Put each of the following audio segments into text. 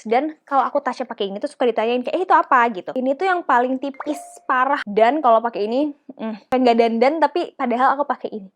Dan kalau aku touch pakai ini tuh suka ditanyain kayak itu apa gitu. Ini tuh yang paling tipis parah. Dan kalau pakai ini kayak nggak dandan tapi padahal aku pakai ini.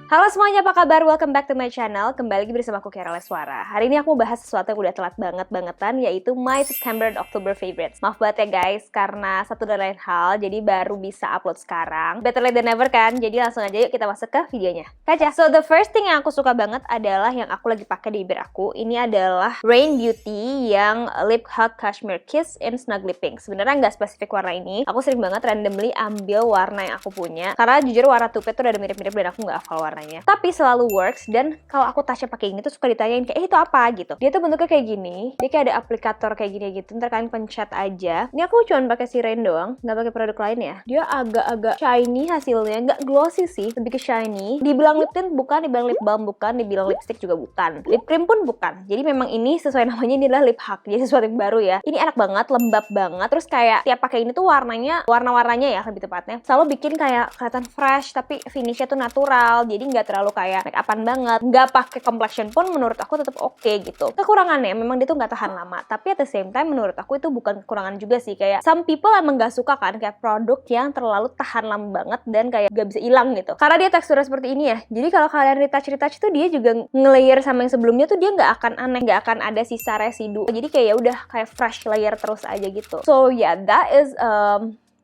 Halo semuanya, apa kabar? Welcome back to my channel. Kembali lagi bersama aku Kera Leswara. Hari ini aku mau bahas sesuatu yang udah telat banget-bangetan, yaitu my September and October favorites. Maaf banget ya guys, karena satu dan lain hal, jadi baru bisa upload sekarang. Better late than never kan? Jadi langsung aja yuk kita masuk ke videonya. Kaca. So the first thing yang aku suka banget adalah yang aku lagi pakai di bibir aku. Ini adalah Rain Beauty yang Lip Hug Cashmere Kiss in Snuggly Pink. Sebenarnya nggak spesifik warna ini. Aku sering banget randomly ambil warna yang aku punya. Karena jujur warna tupe tuh udah ada mirip-mirip dan aku nggak hafal warna. Tapi selalu works, dan kalau aku touch pakai ini tuh suka ditanyain kayak itu apa gitu. Dia tuh bentuknya kayak gini, dia kayak ada aplikator kayak gini gitu, ntar kalian pencet aja. Ini aku cuma pakai si Rain doang, nggak pakai produk lain ya. Dia agak-agak shiny hasilnya, nggak glossy sih, lebih ke shiny. Dibilang lip tint bukan, dibilang lip balm bukan, dibilang lipstick juga bukan, lip cream pun bukan. Jadi memang ini sesuai namanya, ini adalah lip hug, jadi sesuatu yang baru ya. Ini enak banget, lembab banget, terus kayak tiap pakai ini tuh warna-warnanya ya lebih tepatnya, selalu bikin kayak kelihatan fresh tapi finishnya tuh natural, jadi nggak terlalu kayak make upan banget. Nggak pakai complexion pun menurut aku tetap oke gitu. Kekurangannya memang dia tuh nggak tahan lama, tapi at the same time menurut aku itu bukan kekurangan juga sih. Kayak some people emang nggak suka kan kayak produk yang terlalu tahan lama banget dan kayak nggak bisa hilang gitu, karena dia teksturnya seperti ini ya. Jadi kalau kalian retouch tuh dia juga nge-layer sama yang sebelumnya tuh dia nggak akan aneh, nggak akan ada sisa residu. Jadi kayak ya udah kayak fresh layer terus aja gitu. So yeah, that is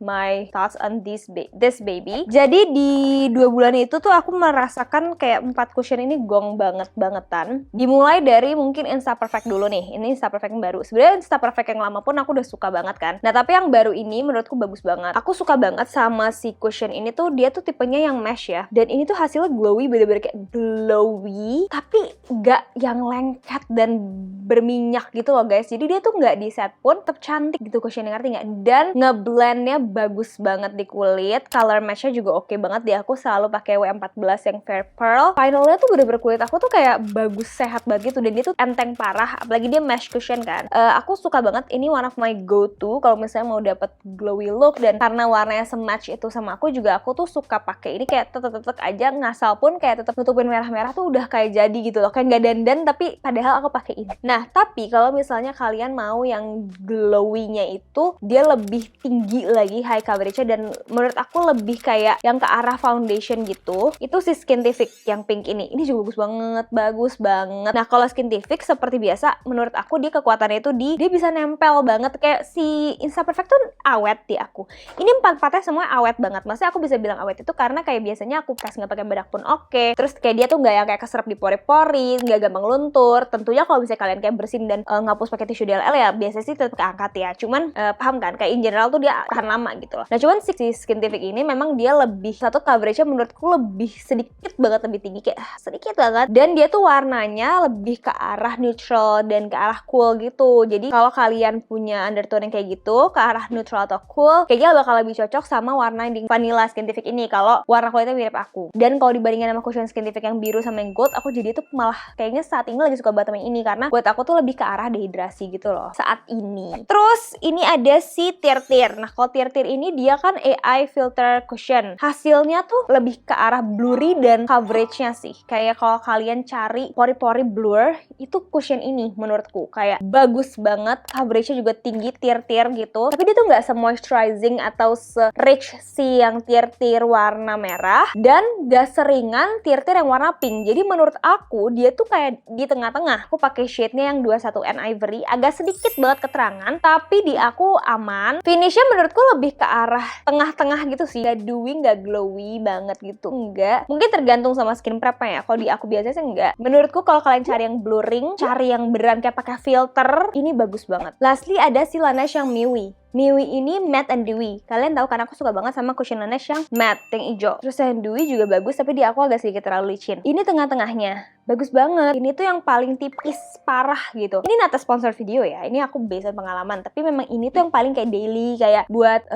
my thoughts on this baby. Jadi di 2 bulan itu tuh aku merasakan kayak 4 cushion ini gong bangetan. Dimulai dari mungkin Insta Perfect dulu nih. Ini Insta Perfect yang baru. Sebenarnya Insta Perfect yang lama pun aku udah suka banget kan. Nah tapi yang baru ini menurutku bagus banget. Aku suka banget sama si cushion ini tuh, dia tuh tipenya yang mesh ya. Dan ini tuh hasilnya glowy, bener-bener kayak glowy, tapi nggak yang lengket dan berminyak gitu loh guys. Jadi dia tuh nggak di set pun tetap cantik gitu cushionnya, ngerti nggak? Dan ngeblendnya bagus banget di kulit. Color matchnya juga oke banget. Di aku selalu pakai W14 yang Fair Pearl. Finalnya tuh bener-bener kulit aku tuh kayak bagus, sehat banget gitu. Dan dia tuh enteng parah, apalagi dia mesh cushion kan. Aku suka banget, ini one of my go-to kalau misalnya mau dapet glowy look. Dan karena warnanya sematch itu sama aku juga, aku tuh suka pakai ini kayak tetek-tetek aja, ngasal pun kayak tetap nutupin merah-merah tuh udah kayak jadi gitu loh. Kayak nggak dandan tapi padahal aku pakai ini. Nah tapi kalau misalnya kalian mau yang glowy-nya itu dia lebih tinggi lagi high coverage-nya, dan menurut aku lebih kayak yang ke arah foundation gitu, itu si Skintific yang pink ini juga bagus banget. Nah kalau Skintific seperti biasa menurut aku dia kekuatannya itu dia bisa nempel banget. Kayak si Insta Perfect tuh awet di aku, ini 4-4-nya semua awet banget. Maksudnya aku bisa bilang awet itu karena kayak biasanya aku press nggak pakai bedak pun oke. Terus kayak dia tuh nggak yang kayak keserap di pori-pori, nggak gampang luntur. Tentunya kalau misalnya kalian kayak bersihin dan ngapus pakai tisu DLL ya biasanya sih tetap keangkat ya, cuman paham kan, kayak in general tuh dia tahan lama gitu loh. Nah cuman si Skintific ini memang dia lebih, satu coverage-nya menurutku lebih sedikit banget lebih tinggi, kayak sedikit banget, dan dia tuh warnanya lebih ke arah neutral dan ke arah cool gitu. Jadi kalau kalian punya undertone yang kayak gitu ke arah neutral atau cool, kayaknya bakal lebih cocok sama warna di vanilla Skintific ini kalau warna kulitnya mirip aku. Dan kalau dibandingin sama cushion Skintific yang biru sama yang gold, aku jadi tuh malah kayaknya saat ini lagi suka banget sama yang ini, karena buat aku tuh lebih ke arah dehidrasi gitu loh saat ini. Terus ini ada si Tir. Nah kalau Tir ini dia kan AI filter cushion. Hasilnya tuh lebih ke arah blurry dan coverage-nya sih. Kayak kalau kalian cari pori-pori blur, itu cushion ini menurutku kayak bagus banget. Coverage-nya juga tinggi, Tir gitu. Tapi dia tuh nggak se-moisturizing atau se-rich si yang Tir warna merah, dan nggak seringan Tir yang warna pink. Jadi menurut aku dia tuh kayak di tengah-tengah. Aku pakai shade-nya yang 21N Ivory, agak sedikit banget keterangan, tapi di aku aman. Finish-nya menurutku lebih ke arah tengah-tengah gitu sih, gak dewy, gak glowy banget gitu, enggak. Mungkin tergantung sama skin prep-nya ya. Kalau di aku biasanya sih enggak. Menurutku kalau kalian cari yang blurring, cari yang beneran kayak pakai filter, ini bagus banget. Lastly ada si Laneige yang Miwi. Miwi ini matte and dewy. Kalian tahu kan aku suka banget sama cushion Laneige yang matte, yang hijau. Terus yang dewy juga bagus, tapi di aku agak sedikit terlalu licin. Ini tengah-tengahnya. Bagus banget. Ini tuh yang paling tipis parah gitu. Ini not a sponsor video ya. Ini aku based on pengalaman. Tapi memang ini tuh yang paling kayak daily, kayak buat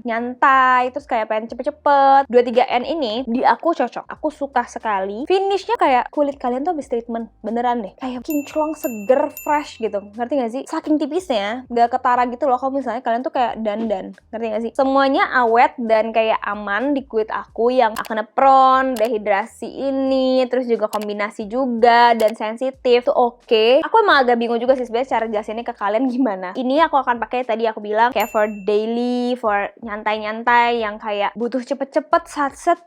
nyantai, terus kayak pengen cepet-cepet. 23N ini di aku cocok. Aku suka sekali. Finishnya kayak kulit kalian tuh habis treatment. Beneran deh. Kayak kinclong, seger, fresh gitu. Ngerti gak sih? Saking tipisnya, gak ketara gitu loh. Kalau misalnya kalian tuh kayak dandan, ngerti gak sih? Semuanya awet dan kayak aman di kulit aku yang acne prone, dehidrasi ini, terus juga kombinasi juga dan sensitif tuh oke. Aku emang agak bingung juga sih sebenarnya cara jelasinnya ke kalian gimana. Ini aku akan pakai tadi aku bilang kayak for daily, for nyantai-nyantai yang kayak butuh cepet-cepet set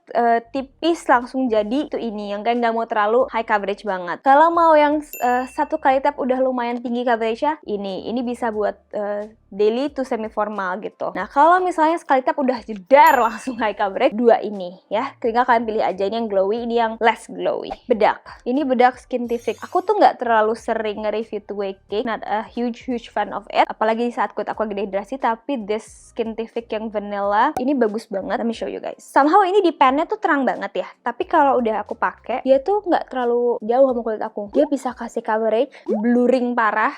tipis langsung jadi tuh ini yang kayak nggak mau terlalu high coverage banget. Kalau mau yang satu kali tap udah lumayan tinggi coverage-nya, ini bisa buat daily to semi formal gitu. Nah kalau misalnya sekali tap udah jedar langsung high coverage, dua ini ya, tinggal kalian pilih aja. Ini yang glowy, ini yang less glowy. Bedak, ini bedak Skintific. Aku tuh nggak terlalu sering nge-review two way cake, not a huge fan of it, apalagi di saat kulit aku lagi dehidrasi. Tapi this Skintific yang vanilla ini bagus banget. Let me show you guys. Somehow ini di pennya tuh terang banget ya, tapi kalau udah aku pakai dia tuh nggak terlalu jauh sama kulit aku. Dia bisa kasih coverage, blurring parah,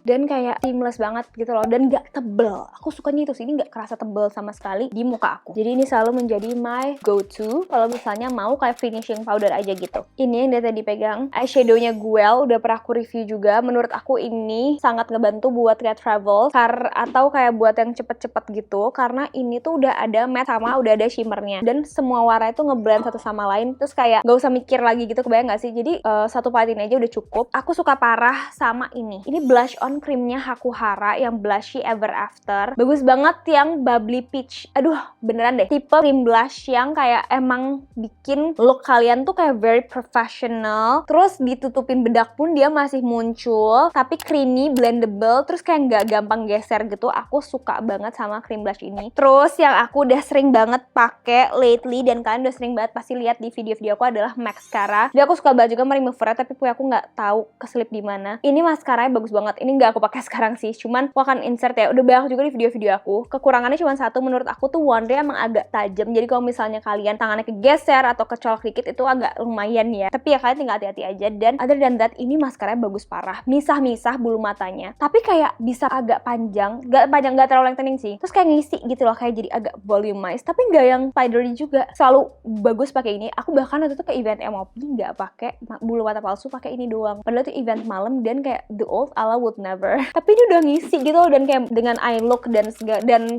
dan kayak seamless banget gitu loh, dan gak tebel. Aku sukanya itu sih, ini gak kerasa tebel sama sekali di muka aku. Jadi ini selalu menjadi my go-to kalau misalnya mau kayak finishing powder aja gitu. Ini yang dia tadi pegang, eyeshadow-nya Guel, udah pernah aku review juga. Menurut aku ini sangat ngebantu buat kayak travel atau kayak buat yang cepet-cepet gitu, karena ini tuh udah ada matte sama udah ada shimmernya, dan semua warna itu ngeblend satu sama lain, terus kayak gak usah mikir lagi gitu, kebayang gak sih? Jadi satu palette ini aja udah cukup. Aku suka parah sama ini blush on creamnya Hakuhara yang blushy ever after. Bagus banget yang bubbly peach. Aduh, beneran deh. Tipe cream blush yang kayak emang bikin look kalian tuh kayak very professional. Terus ditutupin bedak pun dia masih muncul, tapi creamy, blendable, terus kayak nggak gampang geser gitu. Aku suka banget sama cream blush ini. Terus yang aku udah sering banget pakai lately, dan kalian udah sering banget pasti lihat di video-video aku, adalah mascara. Dia aku suka banget juga meremovernya, tapi punya aku nggak tahu keselip di mana. Ini mascaranya bagus banget. Ini nggak aku pakai sekarang sih, cuman aku akan insert ya, udah banyak juga di video-video aku. Kekurangannya cuma satu menurut aku tuh, wandnya emang agak tajam, jadi kalau misalnya kalian tangannya kegeser atau kecolok dikit itu agak lumayan ya, tapi ya kalian tinggal hati-hati aja. Dan other than that, ini maskaranya bagus parah, misah-misah bulu matanya, tapi kayak bisa agak panjang, gak terlalu lengthening sih, terus kayak ngisi gitu loh, kayak jadi agak volumized, tapi nggak yang spidery juga. Selalu bagus pakai ini. Aku bahkan waktu itu ke event MOP nggak pakai bulu mata palsu, pakai ini doang, padahal tuh event malam, dan kayak the old ala would never. Tapi ini udah ngisi gitu loh, dan kayak dengan eye look dan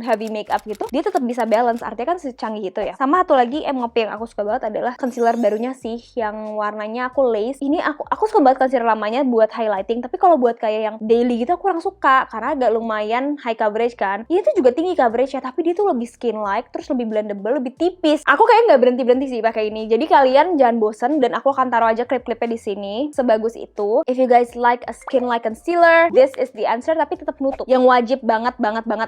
heavy makeup gitu, dia tetap bisa balance. Artinya kan secanggih itu ya. Sama satu lagi MOP yang aku suka banget adalah concealer barunya sih, yang warnanya aku lace. Ini aku suka banget concealer lamanya buat highlighting, tapi kalau buat kayak yang daily gitu aku kurang suka, karena agak lumayan high coverage kan. Ini tuh juga tinggi coverage ya, tapi dia tuh lebih skin like, terus lebih blendable, lebih tipis. Aku kayak nggak berhenti sih pakai ini. Jadi kalian jangan bosen, dan aku akan taruh aja klip-klipnya di sini. Sebagus itu. If you guys like a skin like concealer, this is the answer, tapi tetap nutup. Yang wajib banget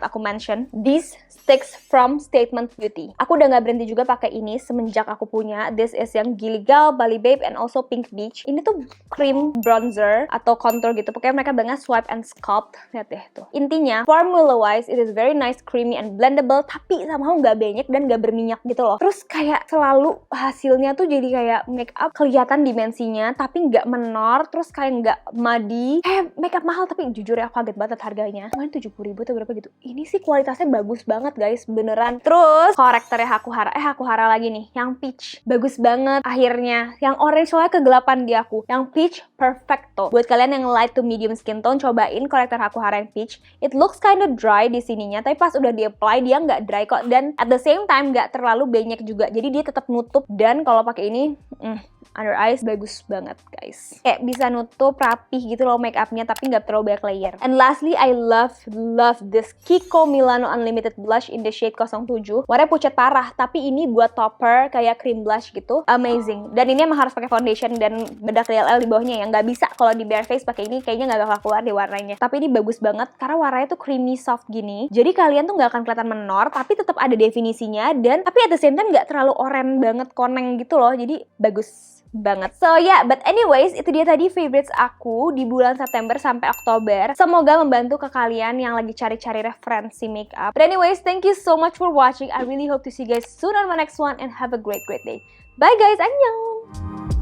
aku mention, these sticks from Statement Beauty. Aku udah nggak berhenti juga pakai ini semenjak aku punya. This is yang Gilligal, Bali Babe, and also Pink Beach. Ini tuh cream bronzer atau contour gitu. Pokoknya mereka banget swipe and sculpt. Lihat deh tuh. Intinya, formula wise, it is very nice, creamy and blendable, tapi somehow nggak banyak dan nggak berminyak gitu loh. Terus kayak selalu hasilnya tuh jadi kayak makeup kelihatan dimensinya, tapi nggak menor, terus kayak nggak muddy. Kayak makeup mahal, tapi jujur ya aku kaget banget harganya. Kemarin 70.000 atau berapa gitu. Ini sih kualitasnya bagus banget guys, beneran. Terus korektornya Hakuhara lagi nih, yang peach. Bagus banget akhirnya. Yang orange soalnya kegelapan di aku. Yang peach perfecto. Buat kalian yang light to medium skin tone, cobain korektor Hakuhara yang peach. It looks kinda dry di sininya, tapi pas udah di-apply dia nggak dry kok, dan at the same time nggak terlalu banyak juga. Jadi dia tetap nutup, dan kalau pakai ini under eyes bagus banget guys. Kayak bisa nutup rapih gitu loh makeupnya, tapi nggak terlalu banyak layer. And lastly, I love this Kiko Milano Unlimited Blush in the shade 07. Warnanya pucat parah, tapi ini buat topper kayak cream blush gitu. Amazing. Dan ini emang harus pakai foundation dan bedak DLL di bawahnya ya. Nggak bisa kalau di bare face pakai ini, kayaknya nggak bakal keluar deh warnanya. Tapi ini bagus banget karena warnanya tuh creamy soft gini. Jadi kalian tuh nggak akan kelihatan menor, tapi tetap ada definisinya, dan tapi at the same time nggak terlalu oranye banget, koneng gitu loh. Jadi bagus banget. So yeah, but anyways, itu dia tadi favorites aku di bulan September sampai Oktober. Semoga membantu ke kalian yang lagi cari-cari referensi makeup. But anyways, thank you so much for watching. I really hope to see you guys soon on my next one, and have a great day. Bye guys, annyeong!